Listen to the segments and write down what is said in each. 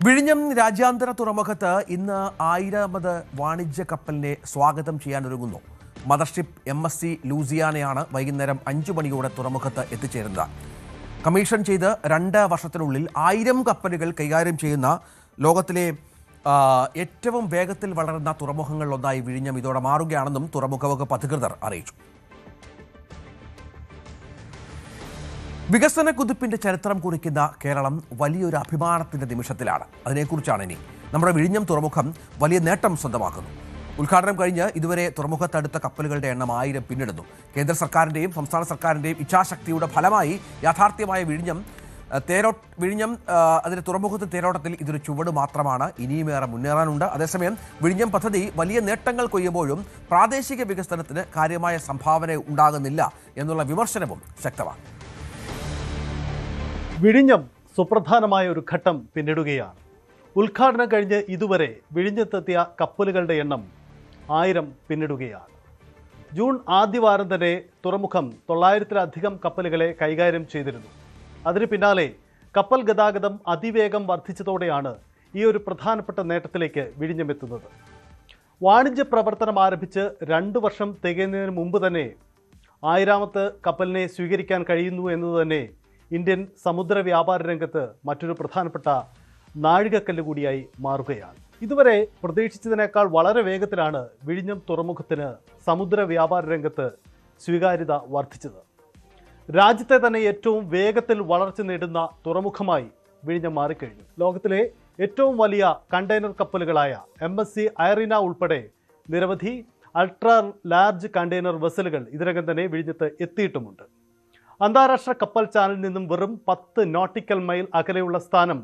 വിഴിഞ്ഞം രാജ്യാന്തര തുറമുഖത്ത് ഇന്ന് 1000ാമത് വാണിജ്യ കപ്പലിനെ സ്വാഗതം ചെയ്യാനൊരുങ്ങുന്നു. മദർഷിപ്പ് MSC ലൂസിയാനയാണ് വൈകുന്നേരം 5 മണിയോടെ തുറമുഖത്ത് എത്തിച്ചേരുന്നത്. കമ്മീഷൻ ചെയ്ത് 2 വർഷത്തിനുള്ളിൽ 1000 കപ്പലുകൾ കൈകാര്യം ചെയ്യുന്ന ലോകത്തിലെ ഏറ്റവും വേഗത്തിൽ വളരുന്ന തുറമുഖങ്ങളിലൊന്നായി വിഴിഞ്ഞം ഇതോടെ മാറുകയാണെന്നും തുറമുഖ വകുപ്പ് അധികൃതർ അറിയിച്ചു. വികസന കുതിപ്പിന്റെ ചരിത്രം കുറിക്കുന്ന കേരളം വലിയൊരു അഭിമാനത്തിന്റെ നിമിഷത്തിലാണ്. അതിനെക്കുറിച്ചാണ് ഇനി. നമ്മുടെ വിഴിഞ്ഞം തുറമുഖം വലിയ നേട്ടം സ്വന്തമാക്കുന്നു. ഉദ്ഘാടനം കഴിഞ്ഞ് ഇതുവരെ തുറമുഖത്തടുത്ത കപ്പലുകളുടെ എണ്ണം 1000 പിന്നിടുന്നു. കേന്ദ്ര സർക്കാരിന്റെയും സംസ്ഥാന സർക്കാരിന്റെയും ഇച്ഛാശക്തിയുടെ ഫലമായി യാഥാർത്ഥ്യമായ വിഴിഞ്ഞം അതിന്റെ തുറമുഖത്ത് തേരോട്ടത്തിൽ ഇതൊരു ചുവട് മാത്രമാണ്. ഇനിയുമേറെ മുന്നേറാനുണ്ട്. അതേസമയം വിഴിഞ്ഞം പദ്ധതി വലിയ നേട്ടങ്ങൾ കൊയ്യുമ്പോഴും പ്രാദേശിക വികസനത്തിന് കാര്യമായ സംഭാവന ഉണ്ടാകുന്നില്ല എന്നുള്ള വിമർശനവും ശക്തമാണ്. വിഴിഞ്ഞം സുപ്രധാനമായ ഒരു ഘട്ടം പിന്നിടുകയാണ്. ഉദ്ഘാടനം കഴിഞ്ഞ് ഇതുവരെ വിഴിഞ്ഞത്തെത്തിയ കപ്പലുകളുടെ എണ്ണം 1000 പിന്നിടുകയാണ്. ജൂൺ ആദ്യവാരം തന്നെ തുറമുഖം 900-ലധികം കപ്പലുകളെ കൈകാര്യം ചെയ്തിരുന്നു. അതിന് പിന്നാലെ കപ്പൽ ഗതാഗതം അതിവേഗം വർദ്ധിച്ചതോടെയാണ് ഈ ഒരു പ്രധാനപ്പെട്ട നേട്ടത്തിലേക്ക് വിഴിഞ്ഞം എത്തുന്നത്. വാണിജ്യ പ്രവർത്തനം ആരംഭിച്ച് 2 വർഷം തികയുന്നതിന് മുമ്പ് തന്നെ 1000ാമത്തെ കപ്പലിനെ സ്വീകരിക്കാൻ കഴിയുന്നു എന്നത് തന്നെ ഇന്ത്യൻ സമുദ്ര വ്യാപാര രംഗത്ത് മറ്റൊരു പ്രധാനപ്പെട്ട നാഴികക്കല്ല് കൂടിയായി മാറുകയാണ്. ഇതുവരെ പ്രതീക്ഷിച്ചതിനേക്കാൾ വളരെ വേഗത്തിലാണ് വിഴിഞ്ഞം തുറമുഖത്തിന് സമുദ്ര വ്യാപാര രംഗത്ത് സ്വീകാര്യത വർദ്ധിച്ചത്. രാജ്യത്തെ തന്നെ ഏറ്റവും വേഗത്തിൽ വളർച്ച നേടുന്ന തുറമുഖമായി വിഴിഞ്ഞം മാറിക്കഴിഞ്ഞു. ലോകത്തിലെ ഏറ്റവും വലിയ കണ്ടെയ്നർ കപ്പലുകളായ MSC ഐറിന ഉൾപ്പെടെ നിരവധി അൾട്രാ ലാർജ് കണ്ടെയ്നർ വെസലുകൾ ഇതിനകം തന്നെ വിഴിഞ്ഞത്ത് എത്തിയിട്ടുമുണ്ട്. അന്താരാഷ്ട്ര കപ്പൽ ചാനലിൽ നിന്നും വെറും 10 നോട്ടിക്കൽ മൈൽ അകലെയുള്ള സ്ഥാനം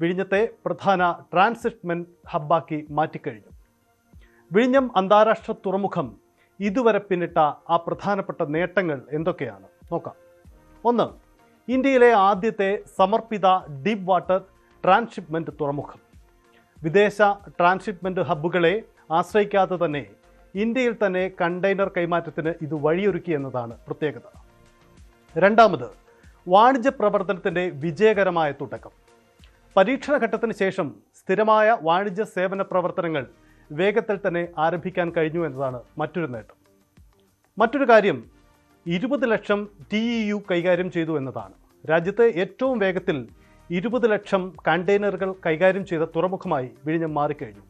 വിഴിഞ്ഞത്തെ പ്രധാന ട്രാൻസിറ്റ്മെന്റ് ഹബ്ബാക്കി മാറ്റിക്കഴിഞ്ഞു. വിഴിഞ്ഞം അന്താരാഷ്ട്ര തുറമുഖം ഇതുവരെ പിന്നിട്ട ആ പ്രധാനപ്പെട്ട നേട്ടങ്ങൾ എന്തൊക്കെയാണ് നോക്കാം. 1. ഇന്ത്യയിലെ ആദ്യത്തെ സമർപ്പിത ഡീപ് വാട്ടർ ട്രാൻസ്ഷിപ്മെന്റ് തുറമുഖം. വിദേശ ട്രാൻസ്ഷിപ്മെന്റ് ഹബ്ബുകളെ ആശ്രയിക്കാതെ തന്നെ ഇന്ത്യയിൽ തന്നെ കണ്ടെയ്നർ കൈമാറ്റത്തിന് ഇത് വഴിയൊരുക്കി എന്നതാണ് പ്രത്യേകത. 2. വാണിജ്യ പ്രവർത്തനത്തിൻ്റെ വിജയകരമായ തുടക്കം. പരീക്ഷണ ഘട്ടത്തിന് ശേഷം സ്ഥിരമായ വാണിജ്യ സേവന പ്രവർത്തനങ്ങൾ വേഗത്തിൽ തന്നെ ആരംഭിക്കാൻ കഴിഞ്ഞു എന്നതാണ് മറ്റൊരു നേട്ടം. മറ്റൊരു കാര്യം 20 ലക്ഷം TEU കൈകാര്യം ചെയ്തു എന്നതാണ്. രാജ്യത്തെ ഏറ്റവും വേഗത്തിൽ 20 ലക്ഷം കണ്ടെയ്നറുകൾ കൈകാര്യം ചെയ്ത തുറമുഖമായി വിഴിഞ്ഞം മാറിക്കഴിഞ്ഞു.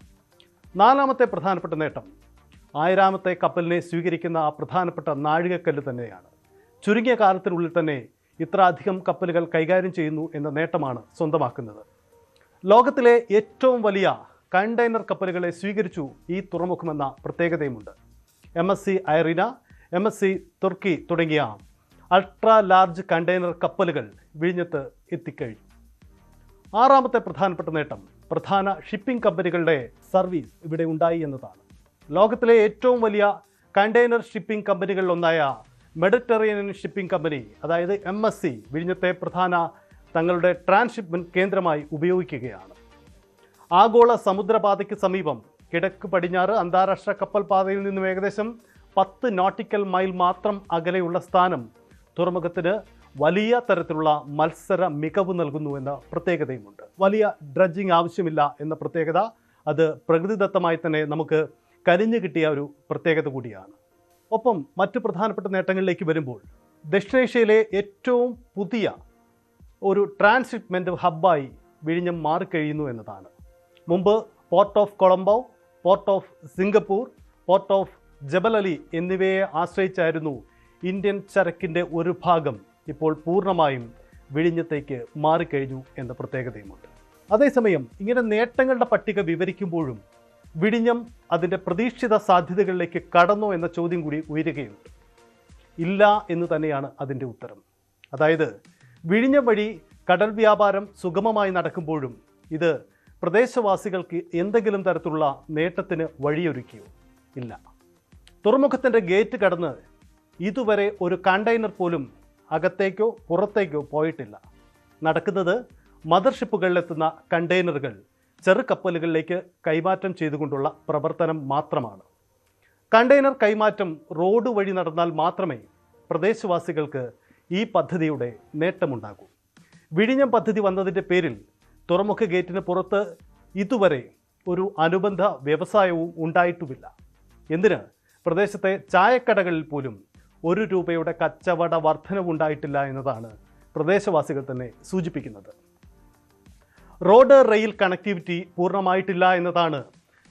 4ാമത്തെ പ്രധാനപ്പെട്ട നേട്ടം 1000ാമത്തെ കപ്പലിനെ സ്വീകരിക്കുന്ന ആ പ്രധാനപ്പെട്ട നാഴികക്കല്ല് തന്നെയാണ്. ചുരുങ്ങിയ കാലത്തിനുള്ളിൽ തന്നെ ഇത്ര അധികം കപ്പലുകൾ കൈകാര്യം ചെയ്യുന്നു എന്ന നേട്ടമാണ് സ്വന്തമാക്കുന്നത്. ലോകത്തിലെ ഏറ്റവും വലിയ കണ്ടെയ്നർ കപ്പലുകളെ സ്വീകരിച്ചു ഈ തുറമുഖമെന്ന പ്രത്യേകതയുമുണ്ട്. MSC ഐറിന, MSC തുർക്കി തുടങ്ങിയ അൾട്രാ ലാർജ് കണ്ടെയ്നർ കപ്പലുകൾ വിഴിഞ്ഞത്ത് എത്തിക്കഴിഞ്ഞു. 6ാമത്തെ പ്രധാനപ്പെട്ട നേട്ടം പ്രധാന ഷിപ്പിംഗ് കമ്പനികളുടെ സർവീസ് ഇവിടെ ഉണ്ടായി എന്നതാണ്. ലോകത്തിലെ ഏറ്റവും വലിയ കണ്ടെയ്നർ ഷിപ്പിംഗ് കമ്പനികളിലൊന്നായ മെഡിറ്ററേനിയൻ ഷിപ്പിംഗ് കമ്പനി, അതായത് MSC, വിഴിഞ്ഞത്തെ പ്രധാന തങ്ങളുടെ ട്രാൻസ്ഷിപ്മെന്റ് കേന്ദ്രമായി ഉപയോഗിക്കുകയാണ്. ആഗോള സമുദ്രപാതയ്ക്ക് സമീപം കിഴക്ക് പടിഞ്ഞാറ് അന്താരാഷ്ട്ര കപ്പൽ പാതയിൽ നിന്നും ഏകദേശം 10 നോട്ടിക്കൽ മൈൽ മാത്രം അകലെയുള്ള സ്ഥാനം തുറമുഖത്തിന് വലിയ തരത്തിലുള്ള മത്സര മികവ് നൽകുന്നു എന്ന പ്രത്യേകതയുമുണ്ട്. വലിയ ഡ്രഡ്ജിങ് ആവശ്യമില്ല എന്ന പ്രത്യേകത അത് പ്രകൃതിദത്തമായി തന്നെ നമുക്ക് കനിഞ്ഞു കിട്ടിയ ഒരു പ്രത്യേകത കൂടിയാണ്. ഒപ്പം മറ്റ് പ്രധാനപ്പെട്ട നേട്ടങ്ങളിലേക്ക് വരുമ്പോൾ ദക്ഷിണേഷ്യയിലെ ഏറ്റവും പുതിയ ഒരു ട്രാൻസ്ഷിപ്മെൻറ്റ് ഹബ്ബായി വിഴിഞ്ഞം മാറിക്കഴിയുന്നു എന്നതാണ്. മുമ്പ് port of Colombo, port of Singapore, port of Jebel Ali എന്നിവയെ ആശ്രയിച്ചായിരുന്നു ഇന്ത്യൻ ചരക്കിൻ്റെ ഒരു ഭാഗം ഇപ്പോൾ പൂർണ്ണമായും വിഴിഞ്ഞത്തേക്ക് മാറിക്കഴിഞ്ഞു എന്ന പ്രത്യേകതയുമുണ്ട്. അതേസമയം ഇങ്ങനെ നേട്ടങ്ങളുടെ പട്ടിക വിവരിക്കുമ്പോഴും വിഴിഞ്ഞം അതിൻ്റെ പ്രതീക്ഷിത സാധ്യതകളിലേക്ക് കടന്നോ എന്ന ചോദ്യം കൂടി ഉയരുകയുണ്ട്. ഇല്ല എന്ന് തന്നെയാണ് അതിൻ്റെ ഉത്തരം. അതായത് വിഴിഞ്ഞം വഴി കടൽ വ്യാപാരം സുഗമമായി നടക്കുമ്പോഴും ഇത് പ്രദേശവാസികൾക്ക് എന്തെങ്കിലും തരത്തിലുള്ള നേട്ടത്തിന് വഴിയൊരുക്കിയോ? ഇല്ല. തുറമുഖത്തിൻ്റെ ഗേറ്റ് കടന്ന് ഇതുവരെ ഒരു കണ്ടെയ്നർ പോലും അകത്തേക്കോ പുറത്തേക്കോ പോയിട്ടില്ല. നടക്കുന്നത് മദർഷിപ്പുകളിലെത്തുന്ന കണ്ടെയ്നറുകൾ ചെറുകപ്പലുകളിലേക്ക് കൈമാറ്റം ചെയ്തുകൊണ്ടുള്ള പ്രവർത്തനം മാത്രമാണ്. കണ്ടെയ്നർ കൈമാറ്റം റോഡ് വഴി നടന്നാൽ മാത്രമേ പ്രദേശവാസികൾക്ക് ഈ പദ്ധതിയുടെ നേട്ടമുണ്ടാകൂ. വിഴിഞ്ഞം പദ്ധതി വന്നതിൻ്റെ പേരിൽ തുറമുഖ ഗേറ്റിന് പുറത്ത് ഇതുവരെ ഒരു അനുബന്ധ വ്യവസായവും ഉണ്ടായിട്ടുമില്ല. എന്തിന് പ്രദേശത്തെ ചായക്കടകളിൽ പോലും 1 രൂപയുടെ കച്ചവട വർധനവുണ്ടായിട്ടില്ല എന്നതാണ് പ്രദേശവാസികൾ തന്നെ സൂചിപ്പിക്കുന്നത്. റോഡ് റെയിൽ കണക്ടിവിറ്റി പൂർണ്ണമായിട്ടില്ല എന്നതാണ്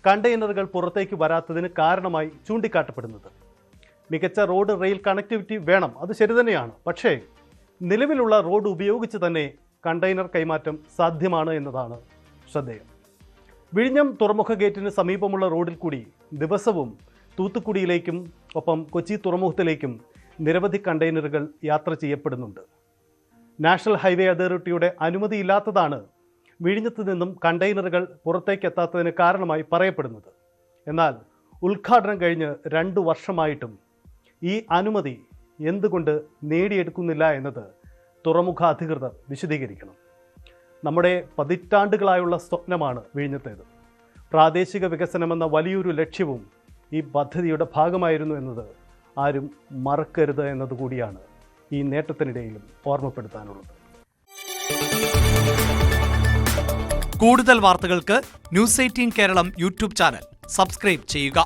കണ്ടെയ്നറുകൾ പുറത്തേക്ക് വരാത്തതിന് കാരണമായി ചൂണ്ടിക്കാട്ടപ്പെടുന്നത്. മികച്ച റോഡ് റെയിൽ കണക്ടിവിറ്റി വേണം, അത് ശരി തന്നെയാണ്. പക്ഷേ നിലവിലുള്ള റോഡ് ഉപയോഗിച്ച് തന്നെ കണ്ടെയ്നർ കൈമാറ്റം സാധ്യമാണ് എന്നതാണ് ശ്രദ്ധേയം. വിഴിഞ്ഞം തുറമുഖ ഗേറ്റിന് സമീപമുള്ള റോഡിൽ കൂടി ദിവസവും തൂത്തുക്കുടിയിലേക്കും ഒപ്പം കൊച്ചി തുറമുഖത്തിലേക്കും നിരവധി കണ്ടെയ്നറുകൾ യാത്ര ചെയ്യപ്പെടുന്നുണ്ട്. നാഷണൽ ഹൈവേ അതോറിറ്റിയുടെ അനുമതിയില്ലാത്തതാണ് വിഴിഞ്ഞത്ത് നിന്നും കണ്ടെയ്നറുകൾ പുറത്തേക്ക് എത്താത്തതിന് കാരണമായി പറയപ്പെടുന്നത്. എന്നാൽ ഉദ്ഘാടനം കഴിഞ്ഞ് 2 വർഷമായിട്ടും ഈ അനുമതി എന്തുകൊണ്ട് നേടിയെടുക്കുന്നില്ല എന്നത് തുറമുഖ അധികൃതർ വിശദീകരിക്കണം. നമ്മുടെ പതിറ്റാണ്ടുകളായുള്ള സ്വപ്നമാണ് വിഴിഞ്ഞത്തേത്. പ്രാദേശിക വികസനമെന്ന വലിയൊരു ലക്ഷ്യവും ഈ പദ്ധതിയുടെ ഭാഗമായിരുന്നു എന്നത് ആരും മറക്കരുത് എന്നതുകൂടിയാണ് ഈ നേട്ടത്തിനിടയിലും ഓർമ്മപ്പെടുത്താനുള്ളത്. കൂടുതൽ വാർത്തകൾക്ക് news 18 Keralam YouTube channel subscribe ചെയ്യുക.